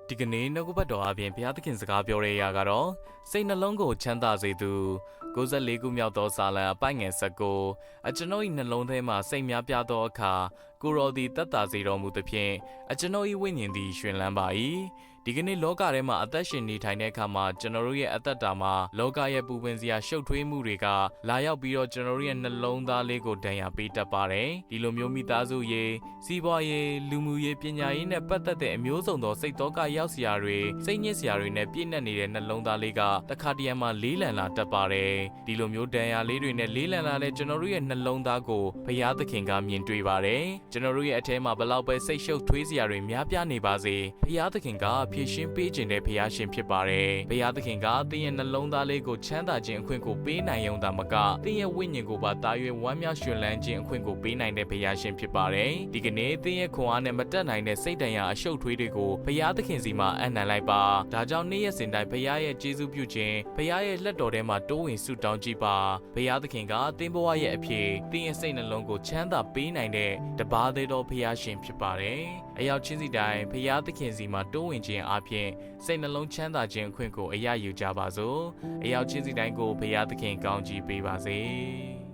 ဒီကနေ့နှုတ်ကပတ်တော်အပြင်ဘုရားသခင်စကားပြောတဲ့အခါကတော့စိတ်နှလုံးကိုချမ်းသာစေသူ94ခုမြောက်သောစာလံအပိုင်ငယ်19ကျွန်ုပ်၏နှလုံးထဲမှစိတ်များပြားသောအခါကိုရောသည်တတ်တာစေတော်မူသဖြင့်ကျွန်ုပ်၏ဝိညာဉ်သည်ရှင်လန်းပါ၏ဒီကနေ့လောကထဲမှာအသက်ရှင်နေထိုင်တဲ့အခါမှာကျွန်တော်တို့ရဲ့အသက်တာမှာလောကရဲ့ပူပင်စရာရှုပ်ထွေးမှုတွေကလာရောက်ပြီးတော့ကျွန်တော်တို့ရဲ့နှလုံးသားလေးကိုဒဏ်ရာပေးတတ်ပါတယ်ဒီလိုမျိုးမိသားစုရေးစီးပွားရေးလူမှုရေးပညာရေးနဲ့ပတ်သက်တဲ့အမျိုးစုံသောစိတ်သောကရောက်စရာတွေစိတ်ညစ်စရာတွေနဲ့ပြည့်နှက်နေတဲ့နှလုံးသားလေးကတခါတရံမှာလေးလံလာတတ်ပါတယ်ဒီလိုမျိုးဒဏ်ရာလေးတွေနဲ့လေးလံလာတဲ့ကျွန်တော်တို့ရဲ့နှလုံးသားကိုဘုရားသခင်ကမြင်တွေ့ပါတယ်ကျွန်တော်တို့ရဲ့အထဲမှာဘလောက်ပဲစိတ်ရှုပ်ထွေးစရာတွေများပြားနေပါစေဘုရားသခင်ကဖြည့်ရှင်းပေးခြင်းတဲ့ဘုရားရှင်ဖြစ်ပါတယ်။ဘုရားသခင်ကသင်ရဲ့နှလုံးသားလေးကိုချမ်းသာခြင်းအခွင့်ကိုပေးနိုင်ရုံသာမကသင်ရဲ့ဝိညာဉ်ကိုပါတာ၍ဝမ်းမြောက်ရွှင်လန်းခြင်းအခွင့်ကိုပေးနိုင်တဲ့ဘုရားရှင်ဖြစ်ပါတယ်။ဒီကနေ့သင်ရဲ့ခွန်အားနဲ့မတက်နိုင်တဲ့စိတ်တန်ရာအရှုပ်ထွေးတွေကိုဘုရားသခင်စီမှာအနံလိုက်ပါ။ဒါကြောင့်နေ့ရက်စဉ်တိုင်းဘုရားရဲ့ကျေးဇူးပြုခြင်းဘုရားရဲ့လက်တော်ထဲမှာတိုးဝင်ဆုတောင်းကြည့်ပါ။ဘုရားသခင်ကသင်ဘဝရဲ့အဖြစ်သင်ရဲ့စိတ်နှလုံးကိုချမ်းသာပေးနိုင်တဲ့တပါးသေးသောဘုရားရှင်ဖြစ်ပါတယ်။အရောက်ချင်းစီတိုင်းဘုရားသခင်စီမှာတိုးဝင်ခြင်းအပြင်စိတ်နှလုံးချမ်းသာခြင်းအခွင့်ကိုအရယူကြပါစို့အရောက်ချင်းစီတိုင်းကိုဘုရားသခင်ကောင်းချီးပေးပါစေ